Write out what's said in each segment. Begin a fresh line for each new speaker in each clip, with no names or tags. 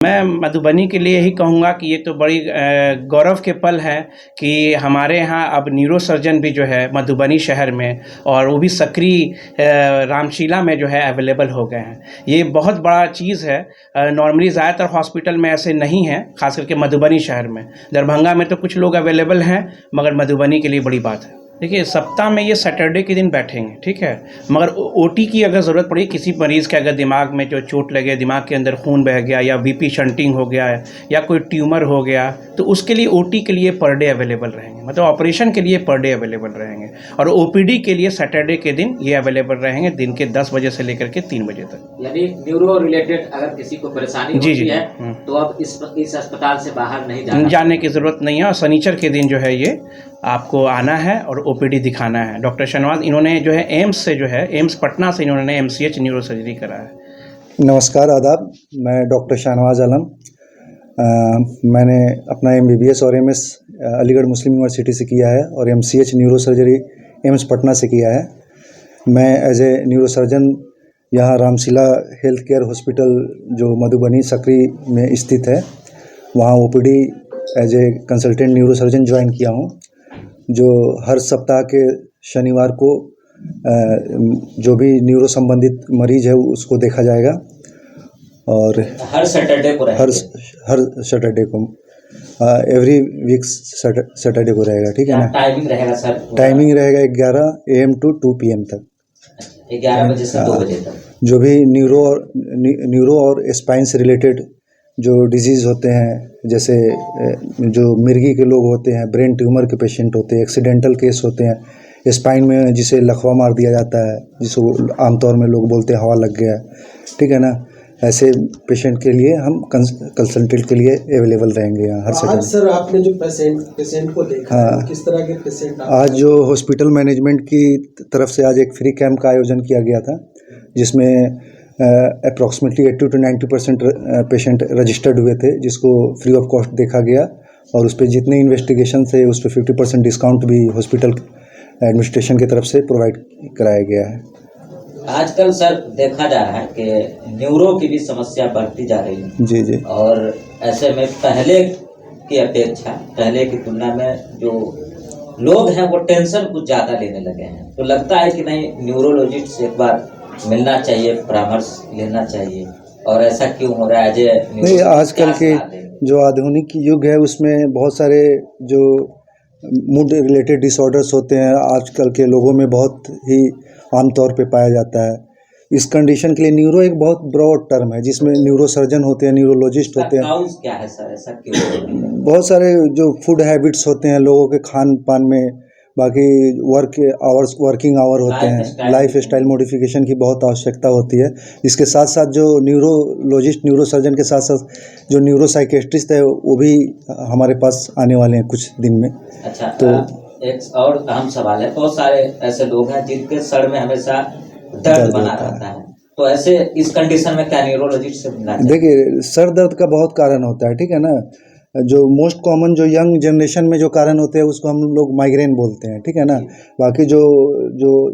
मैं मधुबनी के लिए यही कहूँगा कि ये तो बड़ी गौरव के पल है कि हमारे यहाँ अब न्यूरो सर्जन भी जो है मधुबनी शहर में, और वो भी सक्रिय रामशीला में जो है अवेलेबल हो गए हैं। ये बहुत बड़ा चीज़ है। नॉर्मली ज़्यादातर हॉस्पिटल में ऐसे नहीं है, खास करके मधुबनी शहर में। दरभंगा में तो कुछ लोग अवेलेबल हैं, मगर मधुबनी के लिए बड़ी बात है। देखिए, सप्ताह में ये सैटरडे के दिन बैठेंगे, ठीक है, मगर ओटी की अगर ज़रूरत पड़ी, किसी मरीज़ के अगर दिमाग में जो चोट लगे, दिमाग के अंदर खून बह गया, या बीपी शंटिंग हो गया है, या कोई ट्यूमर हो गया, तो उसके लिए ओटी के लिए पर डे अवेलेबल रहेंगे, मतलब ऑपरेशन के लिए पर डे अवेलेबल रहेंगे। और ओपीडी के लिए सैटरडे के दिन ये अवेलेबल रहेंगे, दिन के 10 बजे से लेकर के 3 बजे तक।
यानी न्यूरो रिलेटेड अगर किसी को परेशानी होती है तो अब इस अस्पताल से बाहर नहीं
जाने की ज़रूरत नहीं है। और शनिचर के दिन जो है ये आपको आना है और ओपीडी दिखाना है। डॉक्टर शहनवाज इन्होंने जो है एम्स से, जो है एम्स पटना से इन्होंने एमसीएच न्यूरो सर्जरी करा है।
नमस्कार, आदाब। मैं डॉक्टर शहनवाज आलम। मैंने अपना एमबीबीएस और एमएस अलीगढ़ मुस्लिम यूनिवर्सिटी से किया है और MCH neuro surgery AIIMS Patna से किया है। मैं एज ए न्यूरो सर्जन यहाँ रामशीला हेल्थ केयर हॉस्पिटल जो मधुबनी सकरी में स्थित है, वहाँ OPD as a consultant neurosurgeon join किया हूँ, जो हर सप्ताह के शनिवार को जो भी न्यूरो संबंधित मरीज है उसको देखा जाएगा। और
हर सैटरडे को
हर सैटरडे को एवरी वीक सैटरडे को रहेगा, ठीक है ना।
टाइमिंग रहेगा सर?
टाइमिंग रहेगा 11 AM to 2 PM तक,
11 बजे से 2 बजे तक।
जो भी न्यूरो और स्पाइन से रिलेटेड जो डिजीज़ होते हैं, जैसे जो मिर्गी के लोग होते हैं, ब्रेन ट्यूमर के पेशेंट होते हैं, एक्सीडेंटल केस होते हैं, स्पाइन में जिसे लकवा मार दिया जाता है, जिसको आमतौर में लोग बोलते हैं हवा लग गया, ठीक है ना, ऐसे पेशेंट के लिए हम कंसल्टेंट के लिए अवेलेबल रहेंगे यहाँ हर सैटरडे।
आज सर आपने जो पेशेंट को देखा, हाँ, किस तरह के पेशेंट?
आज जो हॉस्पिटल मैनेजमेंट की तरफ से आज एक फ्री कैंप का आयोजन किया गया था, जिसमें अप्रॉक्सीमेटली 80 to 90% पेशेंट रजिस्टर्ड हुए थे, जिसको फ्री ऑफ कॉस्ट देखा गया। और उस पर जितने इन्वेस्टिगेशन थे उस पर 50% डिस्काउंट भी हॉस्पिटल एडमिनिस्ट्रेशन की तरफ से प्रोवाइड कराया गया है।
आजकल सर देखा जा रहा है कि न्यूरो की भी समस्या बढ़ती जा रही है।
जी जी।
और ऐसे में पहले की अपेक्षा, पहले की तुलना में जो लोग हैं वो टेंशन कुछ ज़्यादा लेने लगे हैं, तो लगता है कि नहीं न्यूरोलॉजिस्ट से एक बार मिलना चाहिए, परामर्श लेना चाहिए। और ऐसा क्यों हो रहा है?
नहीं, आजकल के जो आधुनिक युग है उसमें बहुत सारे जो मूड रिलेटेड डिसऑर्डर्स होते हैं आजकल के लोगों में बहुत ही आमतौर पे पाया जाता है। इस कंडीशन के लिए न्यूरो एक बहुत ब्रॉड टर्म है, जिसमें न्यूरो सर्जन होते हैं, न्यूरोलॉजिस्ट होते हैं।
क्या है सर, ऐसा क्यों?
बहुत सारे जो फूड हैबिट्स होते हैं लोगों के खान पान में, बाकी वर्किंग आवर होते हैं, लाइफ स्टाइल मॉडिफिकेशन की बहुत आवश्यकता होती है। इसके साथ साथ जो न्यूरोलॉजिस्ट, न्यूरो सर्जन के साथ साथ जो न्यूरो साइकेट्रिस्ट है वो भी हमारे पास आने वाले हैं कुछ दिन में।
अच्छा, तो एक और अहम सवाल है, बहुत सारे ऐसे लोग हैं जिनके सर में हमेशा दर्द बना रहता है, तो ऐसे इस कंडीशन में क्या न्यूरोलॉजिस्ट से मिलना चाहिए?
देखिए, सर दर्द का बहुत कारण होता है, ठीक है ना। जो मोस्ट कॉमन जो यंग जनरेशन में जो कारण होते हैं उसको हम लोग माइग्रेन बोलते हैं, ठीक है ना। बाकी जो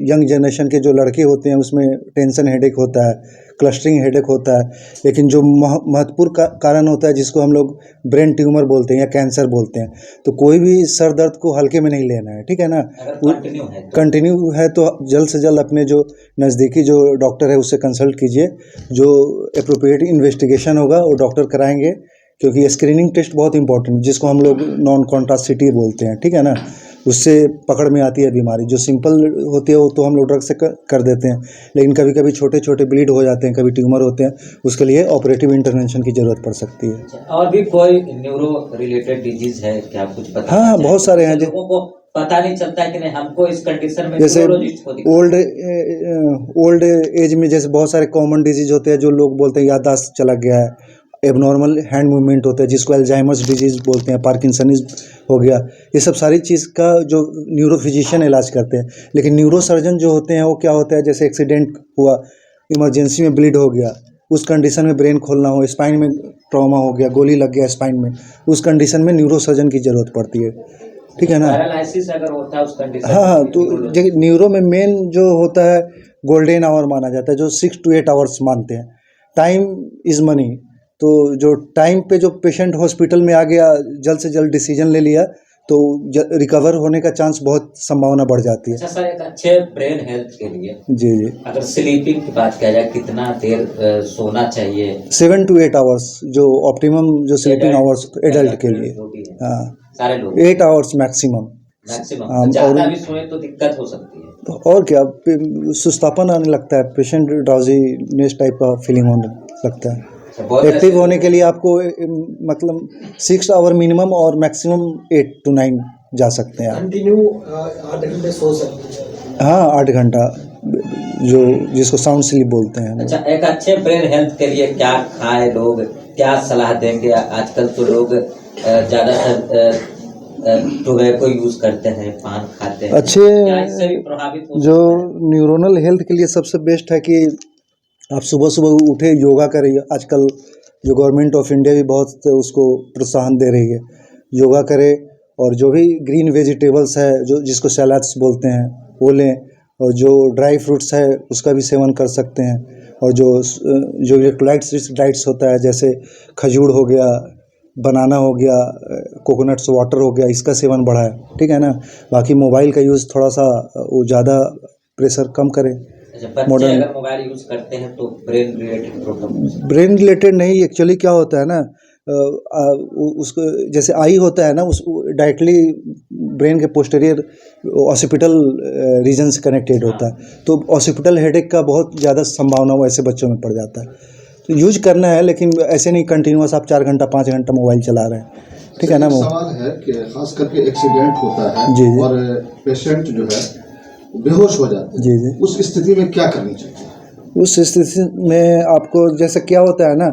यंग जनरेशन के जो लड़के होते हैं उसमें टेंशन हेडेक होता है, क्लस्टरिंग हेडेक होता है। लेकिन जो महत्वपूर्ण कारण होता है जिसको हम लोग ब्रेन ट्यूमर बोलते हैं या कैंसर बोलते हैं, तो कोई भी सर दर्द को हल्के में नहीं लेना है, ठीक है ना। कंटिन्यू है तो जल्द से जल्द अपने जो नज़दीकी जो डॉक्टर है उससे कंसल्ट कीजिए। जो एप्रोप्रिएट इन्वेस्टिगेशन होगा वो डॉक्टर कराएंगे, क्योंकि स्क्रीनिंग टेस्ट बहुत इंपॉर्टेंट, जिसको हम लोग नॉन कॉन्ट्रास्टिटी बोलते हैं, ठीक है ना। उससे पकड़ में आती है बीमारी। जो सिंपल होती है वो तो हम लोग ड्रग से कर देते हैं, लेकिन कभी कभी छोटे छोटे ब्लीड हो जाते हैं, कभी ट्यूमर होते हैं, उसके लिए ऑपरेटिव इंटरवेंशन की ज़रूरत पड़ सकती है।
और भी कोई न्यूरो रिलेटेड डिजीज है क्या, कुछ पता?
हाँ, बहुत सारे हैं।
लोगों को पता नहीं चलता है कि नहीं हमको इस कंडीशन में,
जैसे ओल्ड एज में जैसे बहुत सारे कॉमन डिजीज होते हैं, जो लोग बोलते हैं याददाश्त चला गया है, एबनॉर्मल हैंड मूवमेंट होता है जिसको अल्जाइमर्स डिजीज़ बोलते हैं, पार्किंसनिज्म हो गया, ये सब सारी चीज़ का जो न्यूरो फिजिशियन इलाज करते हैं। लेकिन न्यूरो सर्जन जो होते हैं वो क्या होता है, जैसे एक्सीडेंट हुआ, इमरजेंसी में ब्लीड हो गया, उस कंडीशन में ब्रेन खोलना हो, स्पाइन में ट्रॉमा हो गया, गोली लग गया स्पाइन में, उस कंडीशन में न्यूरो सर्जन की ज़रूरत पड़ती है, ठीक है ना।
पैरालिसिस अगर होता है उस कंडीशन,
हाँ, तो न्यूरो में मेन जो होता है गोल्डन आवर माना जाता है, जो 6 to 8 आवर्स मानते हैं। टाइम इज़ मनी, तो जो टाइम पे जो पेशेंट हॉस्पिटल में आ गया, जल्द से जल्द डिसीजन ले लिया, तो रिकवर होने का चांस बहुत संभावना बढ़ जाती है।
अच्छा सर, एक अच्छे ब्रेन हेल्थ के लिए
जी जी,
अगर स्लीपिंग की बात किया जाए, कितना देर सोना चाहिए?
7 to 8 आवर्स जो ऑप्टिमम जो स्लीपिंग आवर्स एडल्ट के लिए,
जो भी है,
हाँ
सारे लोग
8 आवर्स मैक्सिमम।
मैक्सिमम। ज्यादा भी सोए तो दिक्कत हो सकती है।
तो और क्या, सुस्तापन आने लगता है, पेशेंट ड्राउजीनेस टाइप का फीलिंग होने लगता है।
बहुत
एक्टिव होने के लिए आपको मतलब 6 आवर मिनिमम और मैक्सिमम 8 to 9 जा सकते हैं आप।
कंटिन्यू 8 घंटे सो सकते हैं।
हाँ 8 घंटा, जो जिसको साउंड स्लीप बोलते हैं।
अच्छा, एक अच्छे ब्रेन हेल्थ के लिए क्या खाए लोग, क्या सलाह देंगे? आजकल तो लोग ज्यादातर टोबैको यूज करते हैं, पान खाते हैं,
अच्छे
क्या इससे भी प्रभावित हो
जो
सकते हैं?
न्यूरोनल हेल्थ के लिए सबसे बेस्ट है कि आप सुबह सुबह उठे, योगा करें। आजकल जो गवर्नमेंट ऑफ इंडिया भी बहुत उसको प्रोत्साहन दे रही है, योगा करें। और जो भी ग्रीन वेजिटेबल्स है, जो जिसको सैलाड्स बोलते हैं, वो लें। और जो ड्राई फ्रूट्स है उसका भी सेवन कर सकते हैं। और जो इलेक्ट्रोलाइट्स रिच डाइट्स होता है, जैसे खजूर हो गया, बनाना हो गया, कोकोनट्स वाटर हो गया, इसका सेवन बढ़ाएं, ठीक है ना। बाकी मोबाइल का यूज़ थोड़ा सा वो ज़्यादा प्रेशर कम करें।
अच्छा, बच्चे अगर मोबाइल यूज करते हैं तो brain related problem?
Brain related नहीं, एक्चुअली क्या होता है ना, उसको जैसे आई होता है ना, उस डायरेक्टली ब्रेन के पोस्टीरियर ऑसिपिटल रीजन से कनेक्टेड होता है। तो ऑसिपिटल हेडेक का बहुत ज़्यादा संभावना वैसे बच्चों में पड़ जाता है। तो यूज करना है, लेकिन ऐसे नहीं कंटिन्यूअस आप 4 घंटा 5 घंटा मोबाइल चला रहे हैं, ठीक है ना।
सवाल है कि खास करके एक्सीडेंट होता है
जी जी,
और पेशेंट जो है बेहोश हो जाते हैं,
जी जी,
उस स्थिति में क्या करनी चाहिए?
उस स्थिति में आपको, जैसे क्या होता है ना,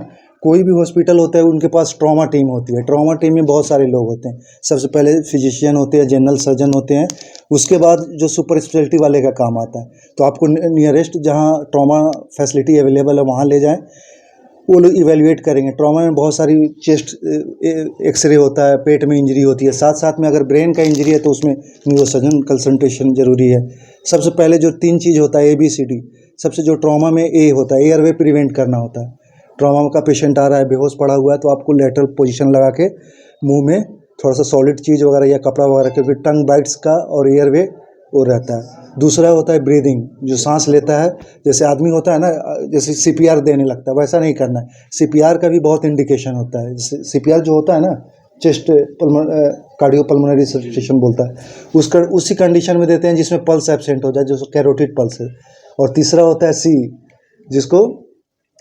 कोई भी हॉस्पिटल होता है उनके पास ट्रॉमा टीम होती है। ट्रॉमा टीम में बहुत सारे लोग होते हैं। सबसे पहले फिजिशियन होते हैं, जनरल सर्जन होते हैं, उसके बाद जो सुपर स्पेशलिटी वाले का काम आता है। तो आपको नियरेस्ट जहाँ ट्रॉमा फैसिलिटी अवेलेबल है वहाँ ले जाएं, वो लोग इवेल्युएट करेंगे। ट्रॉमा में बहुत सारी चेस्ट एक्सरे होता है, पेट में इंजरी होती है, साथ साथ में अगर ब्रेन का इंजरी है तो उसमें न्यूरोसर्जन कंसल्टेशन ज़रूरी है। सबसे पहले जो 3 चीज़ होता है, ABCD। सबसे जो ट्रॉमा में ए होता है, एयरवे प्रिवेंट करना होता है। ट्रॉमा का पेशेंट आ रहा है, बेहोश पड़ा हुआ है, तो आपको लेटरल पोजीशन लगा के मुंह में थोड़ा सा सॉलिड चीज़ वगैरह या कपड़ा वगैरह, क्योंकि टंग बाइट्स का और एयरवे वो रहता है। दूसरा होता है ब्रीदिंग, जो सांस लेता है, जैसे आदमी होता है ना, जैसे CPR देने लगता है, वैसा नहीं करना है। CPR का भी बहुत इंडिकेशन होता है। जैसे CPR जो होता है ना, चेस्ट कार्डियोपल्मोनरी रिससिटेशन बोलता है, उसका उसी कंडीशन में देते हैं जिसमें पल्स एब्सेंट हो जाए, जो कैरोटिड पल्स है। और तीसरा होता है C, जिसको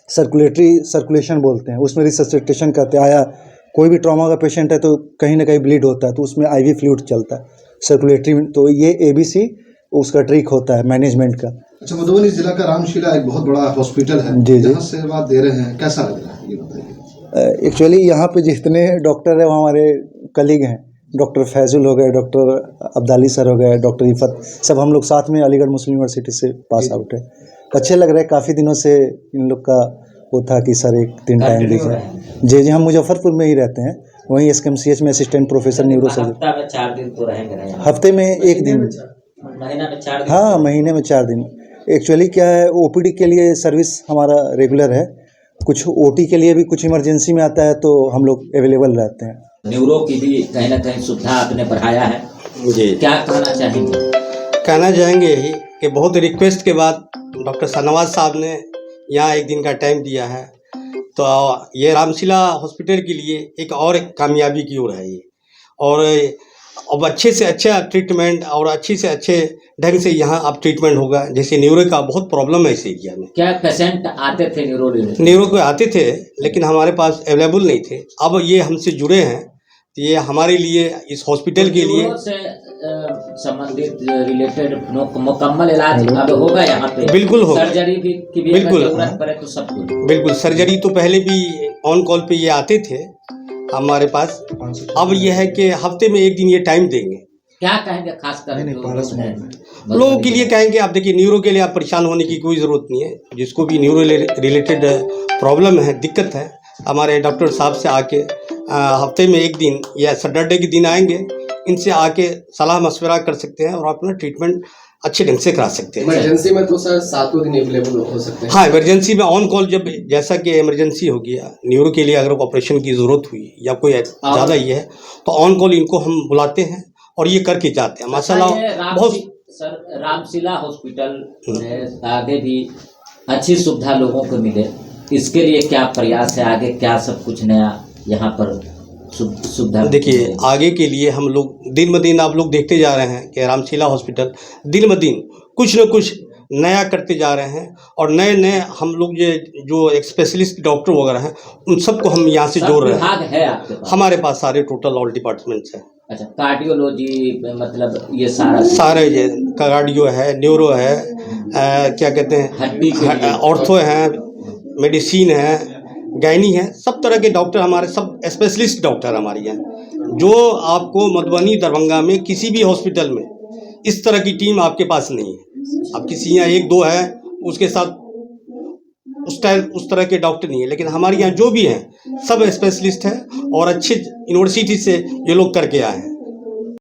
सर्कुलेशन बोलते हैं, उसमें रिससिटेशन करते हैं। आया कोई भी ट्रॉमा का पेशेंट है तो कहीं ना कहीं ब्लीड होता है, तो उसमें IV फ्लूइड चलता है सर्कुलेटरी में। तो ये ABC उसका ट्रिक होता है मैनेजमेंट का।
अच्छा, मधुबनी जिला का रामशिला एक बहुत बड़ा हॉस्पिटल है,
जी जी,
जहाँ सेवा दे रहे हैं, कैसा लग रहा है ये बताइए?
एक्चुअली यहाँ पे जितने डॉक्टर हैं वो हमारे कलीग हैं। डॉक्टर फैजुल हो गए, डॉक्टर अब्दाली सर हो गए, डॉक्टर इफ़त, सब हम लोग साथ में अलीगढ़ मुस्लिम यूनिवर्सिटी से पास आउट है। अच्छे लग रहे हैं। काफ़ी दिनों से इन लोग का वो था कि सर 1-3 टाइम दिखे। जी जी, हम मुजफ्फरपुर में ही रहते हैं, वहीं SKMCH में असिस्टेंट प्रोफेसर न्यूरोसर्जन।
हफ्ता में 4 दिन तो रहेंगे ना यहाँ?
हफ्ते में 1 दिन,
महीना में 4 दिन?
हाँ महीने में 4 दिन। एक्चुअली क्या है, OPD के लिए सर्विस हमारा रेगुलर है, कुछ OT के लिए भी कुछ इमरजेंसी में आता है तो हम लोग अवेलेबल रहते हैं।
न्यूरो की भी कहीं ना कहीं सुविधा आपने बढ़ाया है
जी,
क्या कहना चाहेंगे?
कहना चाहेंगे यही कि बहुत रिक्वेस्ट के बाद डॉक्टर शाहनवाज साहब ने यहाँ 1 दिन का टाइम दिया है, तो ये रामशिला हॉस्पिटल के लिए एक और कामयाबी की ओर है ये। और अब अच्छे से अच्छा ट्रीटमेंट और अच्छे से अच्छे ढंग से यहाँ अब ट्रीटमेंट होगा। जैसे न्यूरो का बहुत प्रॉब्लम है इस एरिया में।
क्या पेशेंट आते थे
न्यूरो को आते थे, लेकिन हमारे पास अवेलेबल नहीं थे। अब ये हमसे जुड़े हैं, तो ये हमारे लिए, इस हॉस्पिटल के लिए
से संबंधित रिलेटेड मुकम्मल इलाज अब होगा यहाँ पे?
बिल्कुल होगा।
सर्जरी भी की भी
बिल्कुल,
जरूरत पड़े तो सब कुछ?
बिल्कुल। सर्जरी तो पहले भी ऑन कॉल पे ये आते थे हमारे पास। अब ये है कि हफ्ते में 1 दिन ये टाइम देंगे।
क्या कहेंगे खासकर
लोगों के लिए? कहेंगे आप देखिए, न्यूरो के लिए आप परेशान होने की कोई ज़रूरत नहीं है। जिसको भी न्यूरो रिलेटेड प्रॉब्लम है, दिक्कत है, हमारे डॉक्टर साहब से आके हफ्ते में 1 दिन या सैटरडे के दिन आएंगे, इनसे आके सलाह मशवरा कर सकते हैं और अपना ट्रीटमेंट अच्छे ढंग से करा सकते हैं।
इमरजेंसी में तो सर 7 दिन अवेलेबल हो सकते हैं।
हाँ, इमरजेंसी में ऑन कॉल, जब जैसा कि इमरजेंसी हो गया न्यूरो के लिए, अगर ऑपरेशन की ज़रूरत हुई या कोई ज़्यादा ही है तो ऑन कॉल इनको हम बुलाते हैं और ये करके जाते हैं माशाल्लाह। बहुत
सर रामशिला हॉस्पिटल में आगे भी अच्छी सुविधा लोगों को मिले, इसके लिए क्या प्रयास है, आगे क्या सब कुछ नया यहाँ पर सुविधा?
देखिए, आगे के लिए हम लोग दिन ब दिन, आप लोग देखते जा रहे हैं कि रामशिला हॉस्पिटल दिन ब दिन कुछ न कुछ नया करते जा रहे हैं और नए नए हम लोग ये जो एक स्पेशलिस्ट डॉक्टर वगैरह हैं उन सबको हम यहाँ से जोड़ रहे हैं।
है आपके पास?
हमारे पास सारे टोटल ऑल डिपार्टमेंट्स हैं।
अच्छा, कार्डियोलॉजी मतलब ये
सारे ये कार्डियो है, न्यूरो है, क्या कहते हैं,
हड्डी के लिए,
ऑर्थो है, मेडिसिन है, गायनी है, सब तरह के डॉक्टर हमारे, सब स्पेशलिस्ट डॉक्टर हमारे यहाँ। जो आपको मधुबनी दरभंगा में किसी भी हॉस्पिटल में इस तरह की टीम आपके पास नहीं है। अब किसी यहाँ 1-2 है, उसके साथ उस तरह के डॉक्टर नहीं है, लेकिन हमारे यहाँ जो भी हैं सब स्पेशलिस्ट हैं और अच्छे यूनिवर्सिटी से ये लोग करके आए हैं।